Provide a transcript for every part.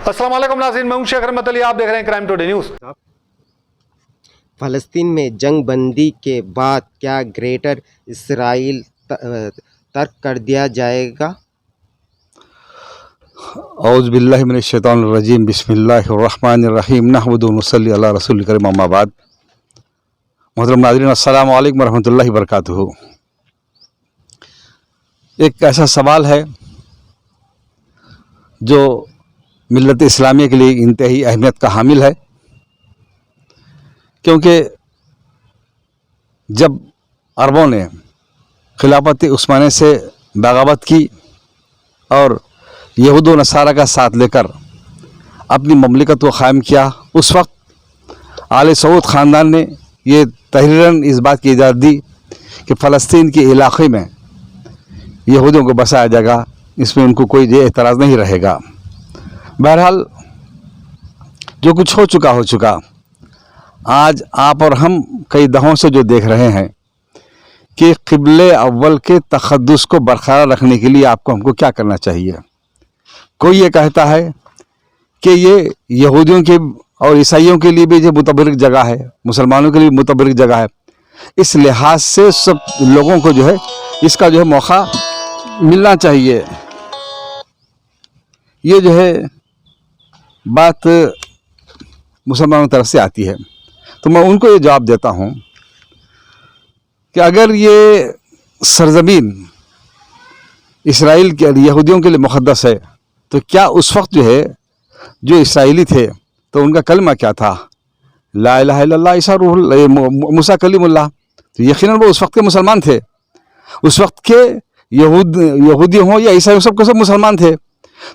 अस्सलाम वालेकुम नाज़रीन, मैं हूं शेख रहमत अली, आप देख रहे हैं क्राइम टुडे न्यूज़। फ़लस्तीन में जंग बंदी के बाद क्या ग्रेटर इसराइल तर्क कर दिया जाएगा? औज़ु बिल्लाहि मिनश शैतानिर रजीम, बिस्मिल्लाहिर रहमानिर रहीम, नहमदुहु व नसल्ली अला रसूलिल करीम, अम्मा बाद। मोहतरम नाज़रीन, अस्सलामु अलैकुम व रहमतुल्लाहि व बरकातुहू। एक ऐसा सवाल है जो मिल्लत इस्लामिया के लिए इंतहाई अहमियत का हामिल है, क्योंकि जब अरबों ने खिलाफत उस्मानिया से बगावत की और यहूद व नसारा का साथ लेकर अपनी ममलिकत को क़ायम किया, उस वक्त आले सऊद ख़ानदान ने ये तहरीरन इस बात की इजाज़त दी कि फ़लस्तीन के इलाक़े में यहूदियों को बसाया जाएगा, इसमें उनको कोई एतराज़ नहीं रहेगा। बहरहाल जो कुछ हो चुका। आज आप और हम कई दहों से जो देख रहे हैं कि क़िबले अव्वल के तक़द्दुस को बरकरार रखने के लिए हमको क्या करना चाहिए। कोई ये कहता है कि ये यहूदियों के और ईसाइयों के लिए भी जो मुतबर्रिक जगह है, मुसलमानों के लिए मुतबर्रिक जगह है, इस लिहाज से सब लोगों को जो है इसका जो है मौका मिलना चाहिए। ये जो है बात मुसलमानों की तरफ से आती है, तो मैं उनको ये जवाब देता हूँ कि अगर ये सरज़मीन इसराइल के यहूदियों के लिए मुक़द्दस है, तो क्या उस वक्त जो है जो इसराइली थे तो उनका कलमा क्या था? ला इलाहा इल्लल्लाह ईसा रूहुल्लाह, मूसा कलीमुल्लाह। तो यकीनन वो उस वक्त के मुसलमान थे। उस वक्त के यहूदी हों या ईसाई, सब के सब मुसलमान थे।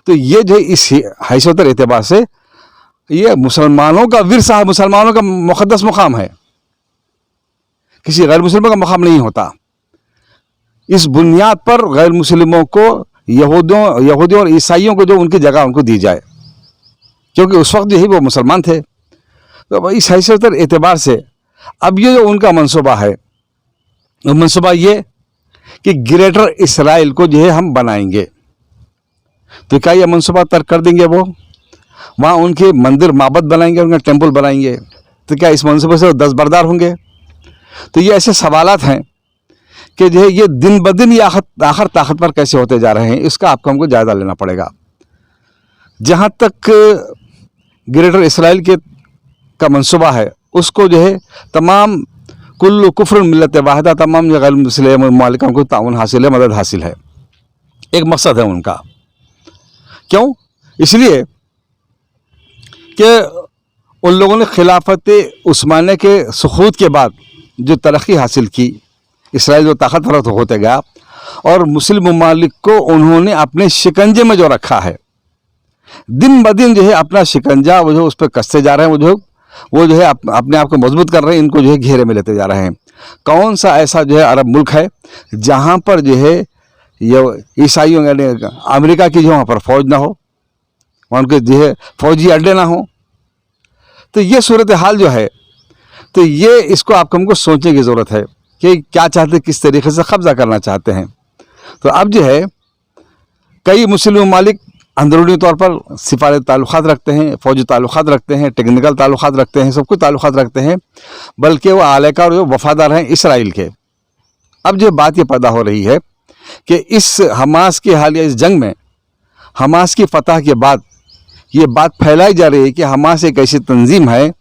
तो ये जो इस हैसियत एतबार से ये मुसलमानों का विरसा है, मुसलमानों का मुक़द्दस मुकाम है, किसी गैर मुस्लिमों का मुकाम नहीं होता। इस बुनियाद पर गैर मुस्लिमों को यहूदियों और ईसाइयों को जो उनकी जगह उनको दी जाए, क्योंकि उस वक्त जो है वो मुसलमान थे। तो इस हैसियत एतबार से अब ये जो उनका मनसूबा है, वो मनसूबा ये कि ग्रेटर इसराइल को जो है हम बनाएंगे। तो क्या ये मनसूबा तर्क कर देंगे? वो वहाँ उनके मंदिर माबद बनाएंगे, उनका टेम्पल बनाएंगे? तो क्या इस मनसूबे से दस्तबरदार होंगे? तो ये ऐसे सवालात हैं कि जो है ये दिन ब दिन ये आखिर ताकत पर कैसे होते जा रहे हैं, इसका हमको जायज़ा लेना पड़ेगा। जहाँ तक ग्रेटर इसराइल का मनसूबा है, उसको जो है तमाम कुल्लु कुफ्र मिल्लत वाहिदा, तमाम गैर मुस्लिम ममालिकों को ताउन हासिल है, मदद हासिल है। एक मकसद है उनका। क्यों? इसलिए कि उन लोगों ने खिलाफत उस्मानिया के सुकूत के बाद जो तरक्की हासिल की, इसराइल जो ताकतवर होते गया और मुस्लिम ममालिक को उन्होंने अपने शिकंजे में जो रखा है, दिन ब दिन जो है अपना शिकंजा वो जो उस पर कसते जा रहे हैं, वो जो है अपने आप को मजबूत कर रहे हैं, इनको जो है घेरे में लेते जा रहे हैं। कौन सा ऐसा जो है अरब मुल्क है जहाँ पर जो है ये ईसाइयों यानी अमेरिका की जो वहाँ पर फौज ना हो, वहाँ उनके जो है फौजी अड्डे ना हो? तो ये सूरत हाल जो है, तो ये इसको हमको सोचने की ज़रूरत है कि क्या चाहते हैं, किस तरीके से कब्ज़ा करना चाहते हैं। तो अब जो है कई मुस्लिम ममालिक अंदरूनी तौर पर सिफारती ताल्लुक़ात रखते हैं, फ़ौजी ताल्लुक़ात रखते हैं, टेक्निकल ताल्लुक़ात रखते हैं, सब कुछ ताल्लुक़ात रखते हैं, बल्कि वो आलेकार और वफ़ादार हैं इसराइल के। अब जो बात ये पैदा हो रही है कि इस हमास की हालिया इस जंग में हमास की फतह के बाद ये बात फैलाई जा रही है कि हमास एक ऐसी तंजीम है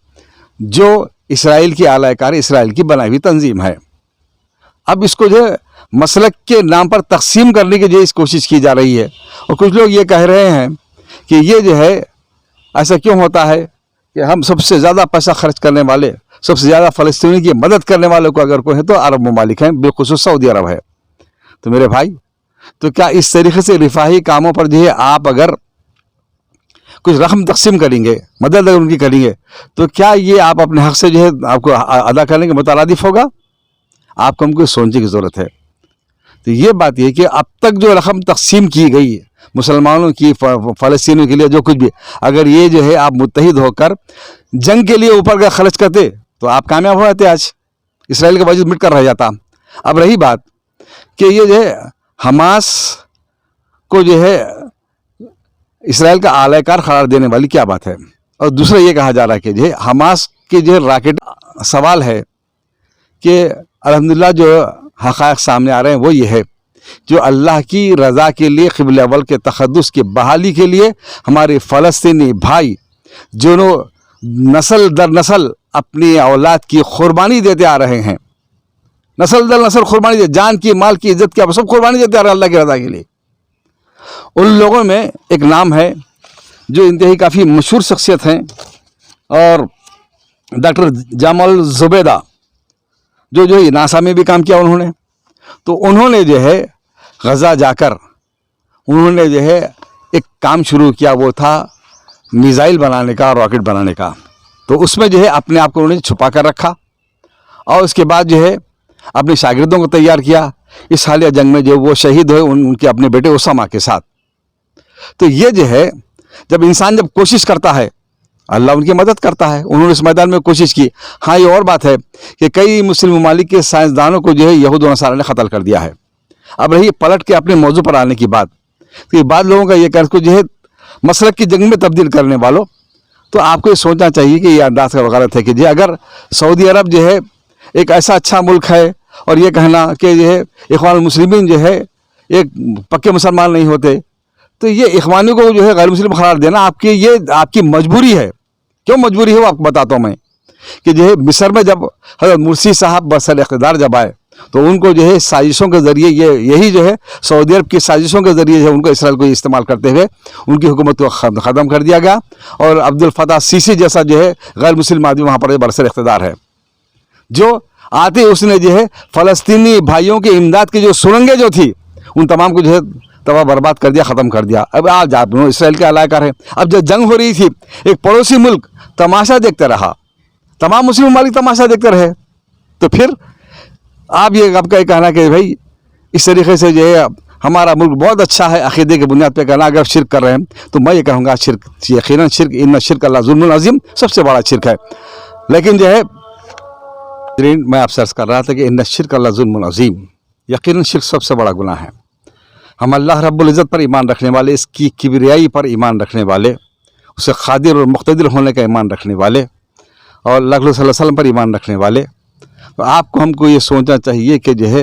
जो इसराइल की आलाकार, इसराइल की बनाई हुई तंजीम है। अब इसको जो मसलक के नाम पर तकसीम करने की जो इस कोशिश की जा रही है, और कुछ लोग ये कह रहे हैं कि ये जो है ऐसा क्यों होता है कि हम सबसे ज़्यादा पैसा खर्च करने वाले, सबसे ज़्यादा फ़लस्तीनी की मदद करने वालों को अगर कोई है तो अरब ममालिक हैं, बिलखुसूस सऊदी अरब है। तो मेरे भाई, तो क्या इस तरीके से रिफाही कामों पर जो है आप अगर कुछ रकम तकसीम करेंगे, मदद अगर उनकी करेंगे, तो क्या ये आप अपने हक़ से जो है आपको अदा करने के मुतरादिफ होगा? आपको हमको सोचने की ज़रूरत है। तो ये बात ये कि अब तक जो रकम तकसीम की गई है मुसलमानों की, फ़लस्तीनियों के लिए, जो कुछ भी, अगर ये जो है आप मुत्तहिद होकर जंग के लिए ऊपर का खर्च करते तो आप कामयाब हो जाते, आज इसराइल का वजूद मिट कर रह जाता। अब रही बात कि ये जो है हमास को जो है इसराइल का आलाकार करार देने वाली क्या बात है। और दूसरा ये कहा जा रहा है कि जो है हमास के जो रॉकेट, सवाल है कि अल्हम्दुलिल्लाह जो हक़ाइक़ सामने आ रहे हैं वो ये है, जो अल्लाह की रज़ा के लिए क़िबला अव्वल के तक़द्दुस की बहाली के लिए हमारे फ़लस्तीनी भाई जो नस्ल दर नस्ल अपनी औलाद की क़ुरबानी देते आ रहे हैं, नस्ल दर नस्ल क़ुरबानी दे, जान की, माल की, इज़्ज़त की, सब क़ुरबानी देते आ रहे हैं अल्लाह की रज़ा के लिए। उन लोगों में एक नाम है जो इंतहाई काफ़ी मशहूर शख्सियत हैं, और डॉक्टर जमाल जुबैदा जो है नासा में भी काम किया उन्होंने। तो उन्होंने जो है गज़ा जाकर उन्होंने जो है एक काम शुरू किया, वो था मिसाइल बनाने का, रॉकेट बनाने का। तो उसमें जो है अपने आप को उन्होंने छुपा कर रखा, और उसके बाद जो है अपने शागिर्दों को तैयार किया। इस हालिया जंग में जो वो शहीद हुए उनके अपने बेटे उसामा के साथ। तो ये जो है जब इंसान जब कोशिश करता है, अल्लाह उनकी मदद करता है। उन्होंने इस मैदान में कोशिश की। हाँ, ये और बात है कि कई मुस्लिम ममालिक के साइंसदानों को जो है यहूद और नसारा ने कत्ल कर दिया है। अब रही पलट के अपने मौजू पर आने की बात, तो बाद लोगों का ये कर्ज को जो है मसलक की जंग में तब्दील करने वालों, तो आपको ये सोचना चाहिए कि ये अंदाज़ का गलत है कि जो अगर सऊदी अरब जो है एक ऐसा अच्छा मुल्क है, और ये कहना कि जो है इख्वानुल मुस्लिमीन जो है एक पक्के मुसलमान नहीं होते, तो ये इख्वानी को जो है गैर मुस्लिम करार देना आपकी मजबूरी है। क्यों मजबूरी है वो आपको बताता हूँ मैं, कि जो है मिस्र में जब हज़रत मुर्सी साहब बसर इक़्तिदार जब आए, तो उनको जो है साजिशों के ज़रिए यही जो है सऊदी अरब की साजिशों के ज़रिए जो उनको इसराइल को इस्तेमाल करते हुए उनकी हुकूमत को ख़त्म कर दिया गया। और अब्दुल फताह सीसी जैसा जो है गैर मुस्लिम आदमी वहाँ पर बरसर इक़्तिदार है, जो आते उसने जो है फ़लस्तीनी भाइयों की इमदाद की जो सुरंगें जो थी उन तमाम को जो है तबाह बर्बाद कर दिया, ख़त्म कर दिया। अब आज आप इसराइल के अलाकार हैं। अब जब जंग हो रही थी, एक पड़ोसी मुल्क तमाशा देखते रहा, तमाम मुस्लिम ममालिक तमाशा देखते रहे। तो फिर आप ये आपका कहना कि भाई इस तरीके से जो है हमारा मुल्क बहुत अच्छा है अक़ीदे की बुनियाद पर कहना, अगर शिरक कर रहे हैं तो मैं ये कहूँगा शिरक, यकीनन शिरक, इन्ना शिरक अल्लाह ज़ुल्मुन अज़ीम, सबसे बड़ा शिरक है। लेकिन जो है मैं आपसे अर्ज़ कर रहा था कि इन्ना शिरक अल्लाह ज़ुल्मुन अज़ीम, यकीनन शिरक सबसे बड़ा गुनाह है। हम अल्लाह रब्बुल इज़्ज़त पर ईमान रखने वाले, इसकी किबरियाई पर ईमान रखने वाले, उसे क़ादिर और मुक़्तदिर होने का ईमान रखने वाले, और अल्लाह सल्लल्लाहु अलैहि वसल्लम पर ईमान रखने वाले, तो आपको हमको ये सोचना चाहिए कि जो है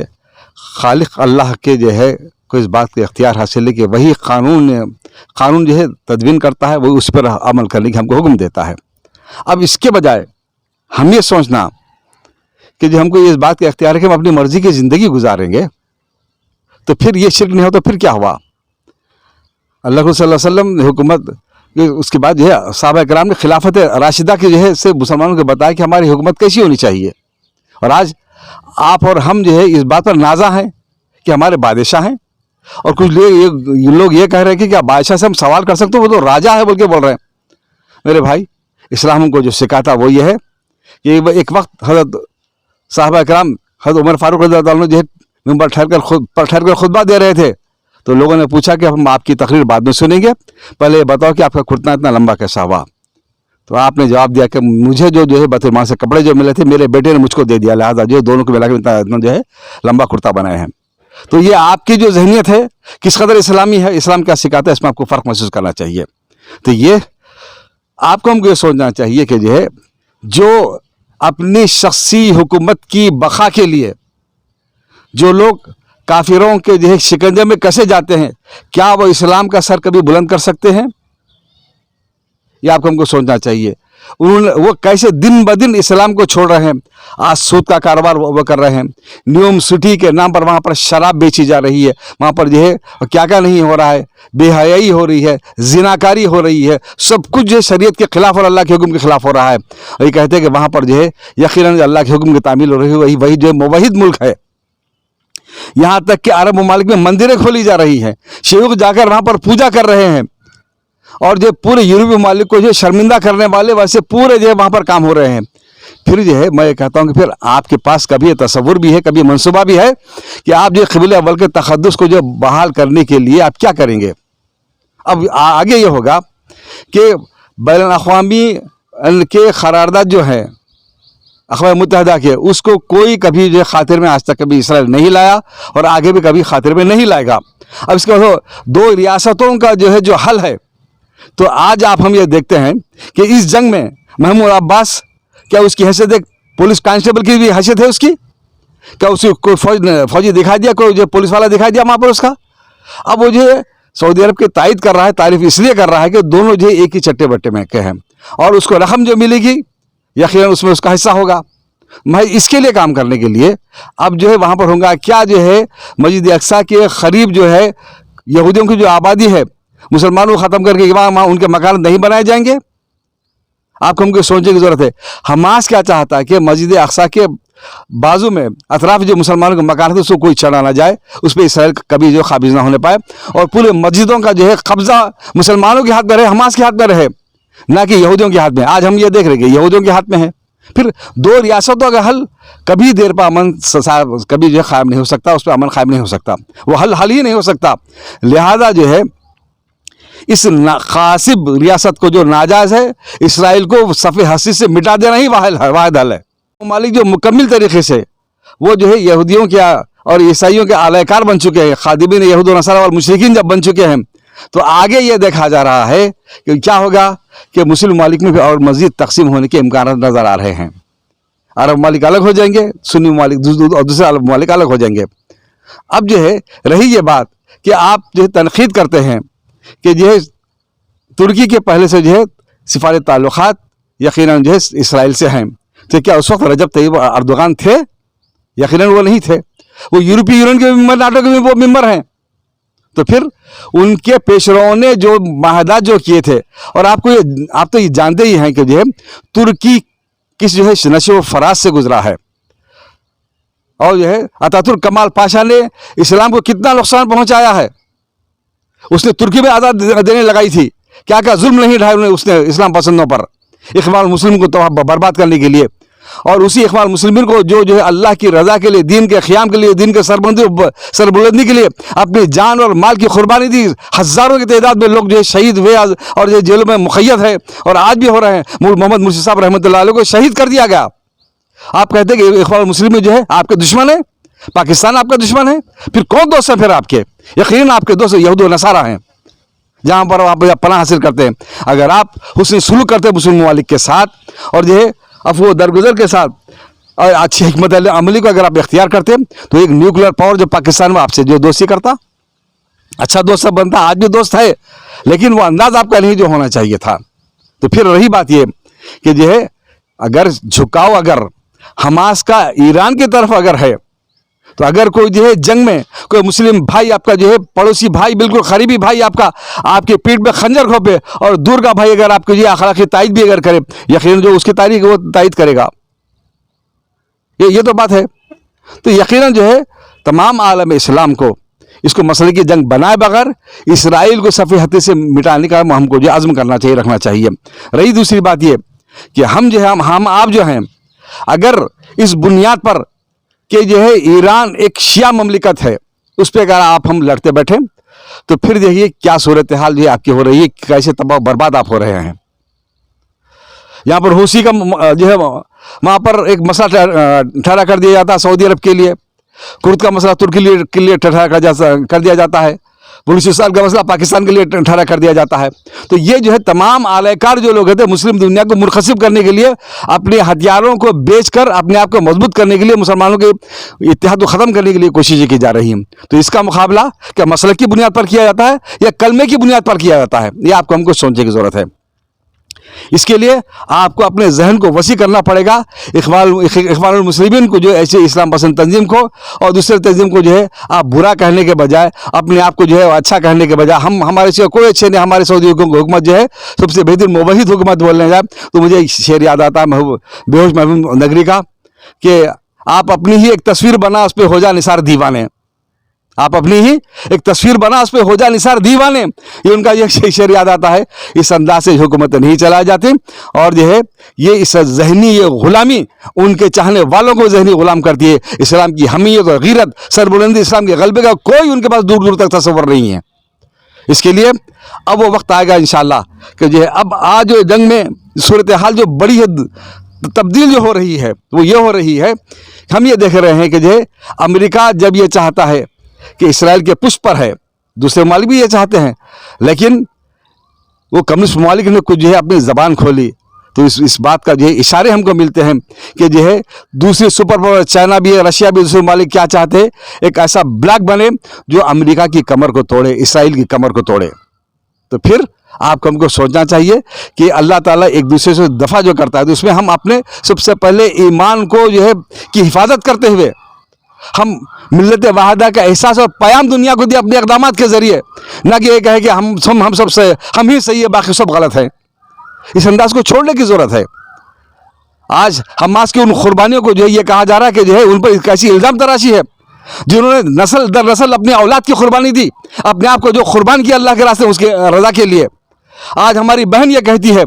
खालिक अल्लाह के जो है को इस बात का इख्तियार हासिल है कि वही कानून जो है तदवीन करता है, वही उस पर अमल करने की हमको हुक्म देता है। अब इसके बजाय हम ये सोचना कि जो हमको इस बात का इख्तियार है कि हम अपनी मर्ज़ी की ज़िंदगी गुजारेंगे, तो फिर ये शिरक नहीं हो तो फिर क्या हुआ। अल्लाह सल्लल्लाहु अलैहि वसल्लम ने हुकूमत, उसके बाद जो है सहाबा किराम ने खिलाफत राशिदा की जो है से मुसलमानों को बताया कि हमारी हुकूमत कैसी होनी चाहिए। और आज आप और हम जो है इस बात पर नाज़ा हैं कि हमारे बादशाह हैं, और कुछ लोग ये कह रहे हैं कि क्या बादशाह से हम सवाल कर सकते हो, वो तो राजा है बोल के बोल रहे हैं। मेरे भाई, इस्लाम को जो सिखाता वो ये है कि एक वक्त हज़रत साहबा किराम हज़रत उमर फारूक रज़ियल्लाहु अन्हु जो है मिंबर ठहर कर खुतबा दे रहे थे, तो लोगों ने पूछा कि हम आपकी तकरीर बाद में सुनेंगे, पहले बताओ कि आपका कुर्ता इतना लंबा कैसा हुआ। तो आपने जवाब दिया कि मुझे जो है बैतुल माल से कपड़े जो मिले थे मेरे बेटे ने मुझको दे दिया, लिहाजा जो दोनों को मिला के इतना जो है लंबा कुर्ता बनाए हैं। तो ये आपकी जो जहनीत है किस कदर इस्लामी है, इस्लाम क्या सिखाता है, इसमें आपको फ़र्क महसूस करना चाहिए। तो ये आपको हमको ये सोचना चाहिए कि जो है जो अपनी शख्सी हुकूमत की बका के लिए जो लोग काफिरों के जो है शिकंजे में कसे जाते हैं, क्या वो इस्लाम का सर कभी बुलंद कर सकते हैं? ये आपको हमको सोचना चाहिए। वो कैसे दिन ब दिन इस्लाम को छोड़ रहे हैं। आज सूद का कारोबार वो कर रहे हैं, न्यूम सिटी के नाम पर वहाँ पर शराब बेची जा रही है, वहाँ पर जो है क्या क्या नहीं हो रहा है, बेहयाई हो रही है, जिनाकारी हो रही है, सब कुछ जो है शरीयत के खिलाफ और अल्लाह के हुक्म के खिलाफ हो रहा है। ये कहते हैं कि वहाँ पर जो है यकीनन अल्लाह के हुक्म की तामील हो रही है, वही जो है मुवहिद मुल्क है। यहाँ तक कि अरब ममालिक में मंदिरें खोली जा रही हैं, शेख जाकर वहाँ पर पूजा कर रहे हैं, और जो पूरे यूरोपीय ममालिक को जो शर्मिंदा करने वाले वैसे पूरे जो है वहाँ पर काम हो रहे हैं। फिर जो है मैं कहता हूँ कि फिर आपके पास कभी तसव्वुर भी है, कभी मनसूबा भी है कि आप जो क़िबला अव्वल के तक़द्दुस को जो बहाल करने के लिए आप क्या करेंगे। अब आगे ये होगा कि बैनुल अक़वामी के क़रारदाद जो है अक़वाम मुत्तहिदा के, उसको कोई कभी जो खातिर में आज तक कभी इसराइल नहीं लाया और आगे भी कभी खातिर में नहीं लाएगा। अब इसके बाद दो रियासतों का जो है जो हल है تو آج آپ ہم یہ دیکھتے ہیں کہ اس جنگ میں محمود عباس کیا اس کی حیثیت ایک پولیس کانسٹیبل کی بھی حیثیت ہے اس کی؟ کیا اس کو کوئی فوجی دکھائی دیا, کوئی جو پولیس والا دکھائی دیا وہاں پر اس کا؟ اب وہ جو ہے سعودی عرب کی تائید کر رہا ہے, تعریف اس لیے کر رہا ہے کہ دونوں جو ہے ایک ہی چٹے بٹے میں کے ہیں, اور اس کو رقم جو ملے گی یقیناً اس میں اس کا حصہ ہوگا. میں اس کے لیے کام کرنے کے لیے اب جو ہے وہاں پر ہوں گا. کیا جو ہے مسجد اقصیٰ کے قریب جو ہے یہودیوں کی جو آبادی ہے مسلمانوں کو ختم کر کے وہاں ان کے مکان نہیں بنائے جائیں گے؟ آپ کو ہم کو سوچنے کی ضرورت ہے. حماس کیا چاہتا ہے کہ مسجد اقصیٰ کے بازو میں اطراف جو مسلمانوں کے مکان ہے اس کو کوئی چڑھا نہ جائے, اس پہ اسرائیل کبھی جو قابض نہ ہونے پائے, اور پورے مسجدوں کا جو ہے قبضہ مسلمانوں کے ہاتھ میں رہے, حماس کے ہاتھ میں رہے, نہ کہ یہودیوں کے ہاتھ میں. آج ہم یہ دیکھ رہے ہیں کہ یہودیوں کے ہاتھ میں ہے. پھر دو ریاستوں کا حل کبھی دیر پہ امن کبھی جو ہے قائم نہیں ہو سکتا, اس پہ امن قائم نہیں ہو سکتا, وہ حل ہی نہیں ہو سکتا. لہذا جو ہے اس قاصب ریاست کو جو ناجائز ہے اسرائیل کو صفحہ ہستی سے مٹا دینا ہی واحد حل ہے. ممالک جو مکمل طریقے سے وہ جو ہے یہودیوں کے اور عیسائیوں کے اعلی کار بن چکے ہیں, خادمین یہود و نصارہ والمشرکین جب بن چکے ہیں, تو آگے یہ دیکھا جا رہا ہے کہ کیا ہوگا کہ مسلم ممالک میں بھی اور مزید تقسیم ہونے کے امکانات نظر آ رہے ہیں. عرب ممالک الگ ہو جائیں گے, سنی ممالک اور دوسرے عرب ممالک الگ ہو جائیں گے. اب جو ہے رہی یہ بات کہ آپ جو ہے تنقید کرتے ہیں کہ جو ہے ترکی کے پہلے سے جو ہے سفارت تعلقات یقیناً جو ہے اسرائیل سے ہیں, تو کیا اس وقت رجب طیب اردوغان تھے؟ یقیناً وہ نہیں تھے. وہ یورپی یونین کے ممبر, ناٹو کے بھی وہ ممبر ہیں. تو پھر ان کے پیشروؤں نے جو معاہدات جو کیے تھے, اور آپ تو یہ جانتے ہی ہیں کہ جو ہے ترکی کس جو ہے نشو و فراز سے گزرا ہے, اور جو ہے اتاتürک کمال پاشا نے اسلام کو کتنا نقصان پہنچایا ہے. اس نے ترکی میں آزاد دینے لگائی تھی, کیا کیا ظلم نہیں ڈھائے اس نے اسلام پسندوں پر اخوان المسلمین کو برباد کرنے کے لیے. اور اسی اخوان المسلمین کو جو ہے اللہ کی رضا کے لیے, دین کے قیام کے لیے, دین کے سربلندی کے لیے اپنی جان اور مال کی قربانی دی. ہزاروں کی تعداد میں لوگ جو ہے شہید ہوئے اور جو جیلوں میں مقید ہے, اور آج بھی ہو رہے ہیں. محمد مرسی صاحب رحمۃ اللہ علیہ کو شہید کر دیا گیا. آپ کہتے ہیں کہ اخوان المسلمین جو ہے آپ کے دشمن ہے, پاکستان آپ کا دشمن ہے, پھر کون دوست ہے پھر آپ کے؟ یقیناً آپ کے دوست یہود و نصارہ ہیں, جہاں پر آپ پناہ حاصل کرتے ہیں. اگر آپ حسن سلوک کرتے ہیں مسلم ممالک کے ساتھ, اور جو ہے افو درگزر کے ساتھ, اور اچھی حکمت عملی کو اگر آپ اختیار کرتے ہیں, تو ایک نیوکلیر پاور جو پاکستان میں آپ سے جو دوستی کرتا, اچھا دوست بنتا, آج بھی دوست ہے, لیکن وہ انداز آپ کا نہیں جو ہونا چاہیے تھا. تو پھر رہی بات یہ کہ جو ہے اگر جھکاؤ اگر حماس کا ایران کی طرف اگر ہے, تو اگر کوئی جو ہے جنگ میں کوئی مسلم بھائی آپ کا جو ہے پڑوسی بھائی, بالکل قریبی بھائی آپ کا آپ کے پیٹ پہ خنجر کھوپے, اور دور کا بھائی اگر آپ کو یہ اخلاقی تائید بھی اگر کرے, یقیناً جو اس کی تاریخ وہ تائید کرے گا. یہ تو بات ہے. تو یقیناً جو ہے تمام عالم اسلام کو اس کو مسئلے کی جنگ بنائے بغیر اسرائیل کو صفحہ ہستی سے مٹانے کا ہم کو جو عزم کرنا چاہیے, رکھنا چاہیے. رہی دوسری بات یہ کہ ہم جو ہے ہم آپ جو ہیں اگر اس بنیاد پر کہ جو ہے ایران ایک شیعہ مملکت ہے, اس پہ اگر آپ ہم لڑتے بیٹھیں, تو پھر دیکھیے کیا صورتحال جو ہے آپ کی ہو رہی ہے, کیسے تباہ برباد آپ ہو رہے ہیں. یہاں پر حوثی کا جو ہے وہاں پر ایک مسئلہ ٹھہرا کر دیا جاتا ہے سعودی عرب کے لیے, کرد کا مسئلہ ترکی کے لیے ٹھہرا کر دیا جاتا ہے, بلوچستان کا مسئلہ پاکستان کے لیے ٹھہرا کر دیا جاتا ہے. تو یہ جو ہے تمام اعلی کار جو لوگ ہیں مسلم دنیا کو منقسم کرنے کے لیے, اپنے ہتھیاروں کو بیچ کر اپنے آپ کو مضبوط کرنے کے لیے, مسلمانوں کے اتحاد کو ختم کرنے کے لیے کوششیں کی جا رہی ہیں. تو اس کا مقابلہ کیا مسلک کی بنیاد پر کیا جاتا ہے یا کلمے کی بنیاد پر کیا جاتا ہے؟ یہ آپ کو ہم کو سوچنے کی ضرورت ہے. اس کے لیے آپ کو اپنے ذہن کو وسیع کرنا پڑے گا. اخوان المسلمین کو جو ایسے اسلام پسند تنظیم کو اور دوسرے تنظیم کو جو ہے آپ برا کہنے کے بجائے, اپنے آپ کو جو ہے اچھا کہنے کے بجائے, ہمارے سے کوئی اچھے نہیں, ہمارے سعودی حکومت جو ہے سب سے بہترین موحد حکومت بولنے جائے, تو مجھے ایک شعر یاد آتا ہے بے ہوش محبوب نگری کا کہ آپ اپنی ہی ایک تصویر بنا اس پہ ہو جا نثار دیوانے. آپ اپنی ہی ایک تصویر بنا اس پہ ہو جا نثار دیوانے, یہ ان کا یہ شعر یاد آتا ہے. اس انداز سے حکومتیں نہیں چلائی جاتی, اور جو ہے یہ اس ذہنی یہ غلامی ان کے چاہنے والوں کو ذہنی غلام کرتی ہے. اسلام کی حمیت اور غیرت, سربلندی, اسلام کے غلبے کا کوئی ان کے پاس دور دور تک تصور نہیں ہے. اس کے لیے اب وہ وقت آئے گا انشاءاللہ کہ جو ہے اب آج جو جنگ میں صورتحال جو بڑی تبدیل جو ہو رہی ہے وہ یہ ہو رہی ہے, ہم یہ دیکھ رہے ہیں کہ جو ہے امریکہ جب یہ چاہتا ہے کہ اسرائیل کے پشت پر ہے, دوسرے ممالک بھی یہ چاہتے ہیں, لیکن वो कम्युनिस्ट ममालिक ने कुछ जो है अपनी ज़बान खोली, तो इस बात का जो है इशारे हमको मिलते हैं कि जो है दूसरे सुपर पावर चाइना भी है, रशिया भी, दूसरे ममालिक क्या चाहते हैं, एक ऐसा ब्लॉक बने जो अमेरिका की कमर को तोड़े, इसराइल की कमर को तोड़े। तो फिर आपको हमको सोचना चाहिए कि अल्लाह ताला एक दूसरे से दफ़ा जो करता है, तो उसमें हम अपने सबसे पहले ईमान को जो है की हिफाजत करते हुए हम मिल्लत वाहिदा का एहसास और प्याम दुनिया को दिया अपने इक़दामात के ज़रिए, ना कि ये कहे कि हम सब से हम ही सही है बाकी सब गलत है। इस अंदाज को छोड़ने की ज़रूरत है। आज हमास की उन कुर्बानियों को जो है ये कहा जा रहा है कि जो है उन पर कैसी इल्ज़ाम तराशी है, जिन्होंने नस्ल दर नस्ल अपनी औलाद की कुर्बानी दी, अपने आप को जो कुर्बान किया अल्लाह के रास्ते उसके रज़ा के लिए। आज हमारी बहन ये कहती है,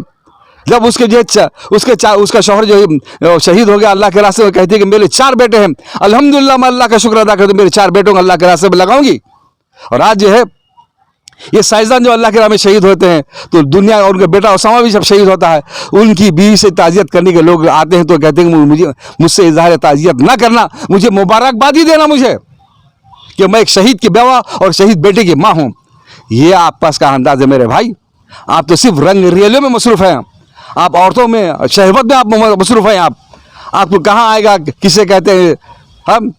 जब उसके जो उसका शौहर जो शहीद हो गया अल्लाह के रास्ते में, कहती है कि मेरे 4 बेटे हैं, अल्हम्दुलिल्लाह मैं अल्लाह का शुक्र अदा करती हूँ, मेरे 4 बेटों को अल्लाह के रास्ते में लगाऊंगी। और आज जो है ये साइजान जो अल्लाह के राह में शहीद होते हैं, तो दुनिया और उनका बेटा उसामा भी जब शहीद होता है, उनकी बीवी से ताज़ियत करने के लोग आते हैं तो कहते हैं कि मुझसे इज़हार ताज़ियत ना करना, मुझे मुबारकबादी देना मुझे कि मैं एक शहीद की बेवा और शहीद बेटे की माँ हूँ। ये आप पास का अंदाज़ है मेरे भाई। आप तो सिर्फ रंग रियलों में मसरूफ़ हैं, आप औरतों में शहवत में आप मसरूफ़ हैं। आपको कहाँ आएगा किसे कहते हैं हम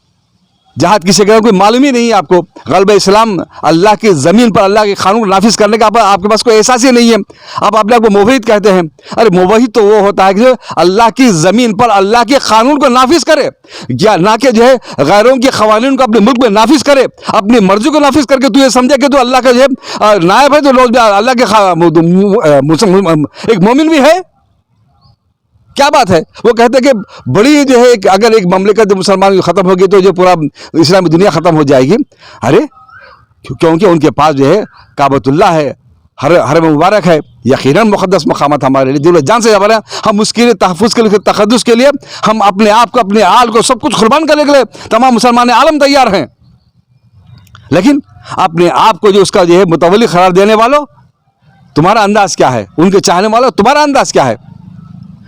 जहाद किसे कहते हैं, कोई मालूम ही नहीं है आपको। ग़ल्ब इस्लाम अल्लाह की ज़मीन पर अल्लाह के कानून नाफिज करने का आपके पास कोई एहसास ही नहीं है। आप अपने आप को मुवहिद कहते हैं। अरे मुवहिद तो वो होता है कि जो अल्लाह की ज़मीन पर अल्लाह के कानून को नाफिज करे, या ना कि जो है गैरों के क़वानीन को अपने मुल्क में नाफिज करे, अपनी मर्जी को नाफिज करके तू ये समझे कि तो अल्लाह का जो है नायब है, तो लोग अल्लाह के एक मोमिन भी है। क्या बात है। वो कहते हैं कि बड़ी जो है अगर एक ममलिकत मुसलमान की ख़त्म होगी तो जो पूरा इस्लामी दुनिया ख़त्म हो जाएगी। अरे क्योंकि उनके पास जो है काबतुल्लाह है, हरम मुबारक है, यकीनन मुक़द्दस मक़ामत हमारे लिए दिल जान से जबर है। हम उसके लिए तहफ़्फ़ुज़ के लिए, तक़द्दुस के लिए हम अपने आप को, अपने आल को सब कुछ कुर्बान करने के लिए तमाम मुसलमान आलम तैयार हैं। लेकिन अपने आप को जो उसका जो है मुतवल्ली करार देने वालों, तुम्हारा अंदाज़ क्या है? उनके चाहने वालों तुम्हारा अंदाज़ क्या है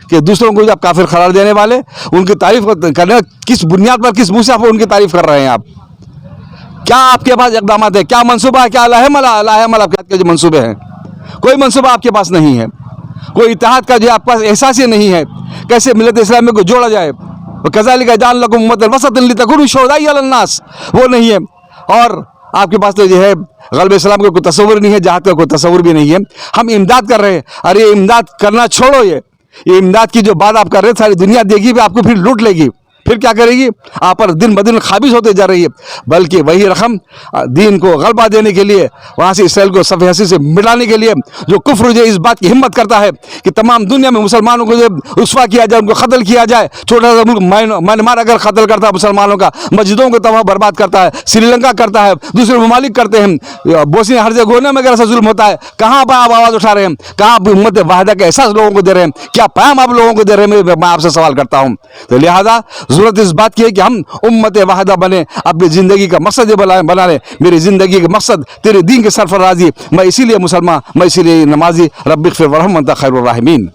कि दूसरों को जब काफिर करार देने वाले उनकी तारीफ करने, किस बुनियाद पर, किस मुँह से आप उनकी तारीफ कर रहे हैं? आप क्या आपके पास इक़दाम है, क्या मनसूबा है, क्या लाहेमल आपके जो मनसूबे हैं? कोई मनसूबा आपके पास नहीं है, कोई इत्तेहाद का जो आपके पास एहसास ही नहीं है। कैसे मिल्लत इस्लामी को जोड़ा जाए? कज़ालिका जअल लकुम उम्मतन वसतन लितकूनू शुहदाअ अलन्नास, वो नहीं है। और आपके पास तो जो है ग़ल्ब इस्लाम का कोई तस्वुर नहीं है, जहाद का कोई तस्वुर भी नहीं है। हम इमदाद कर रहे हैं। अरे इमदाद करना छोड़ो, ये इमदाद की जो बात आप कर रहे हैं सारी दुनिया देगी भी, आपको फिर लूट लेगी। फिर क्या करेगी? आप पर दिन ब दिन खाबिज होते जा रही है। बल्कि वही रकम दीन को गलबा देने के लिए, वहाँ से इसराइल को सफ़े हसी से मिटाने के लिए, जो कुफ्र जो इस बात की हिम्मत करता है कि तमाम दुनिया में मुसलमानों को जो रुस्वा किया जाए, उनको कत्ल किया जाए। छोटा सा मुल्क म्यांमार अगर कत्ल करता है मुसलमानों का, मस्जिदों को तबाह बर्बाद करता है, श्रीलंका करता है, दूसरे ममालिक करते हैं, बोस्निया हर्ज़ेगोविना में अगर ऐसा जुल्म होता है, कहाँ पर आप आवाज़ उठा रहे हैं? कहाँ आप उम्मत वाहिदा का एहसास लोगों को दे रहे हैं? क्या पैगाम आप लोगों को दे रहे हैं? मैं आपसे सवाल करता हूँ। तो लिहाजा ज़रूरत इस बात की है कि हम उम्मत वाहिदा बने, अपनी ज़िंदगी का मकसद बना लें। मेरी ज़िंदगी का मकसद तेरे दीन के सरफराजी, मैं इसीलिए मुसलमान, मैं इसीलिए नमाजी। रब्बिग़फिर वरहम वअन्ता खैरुर राहिमीन।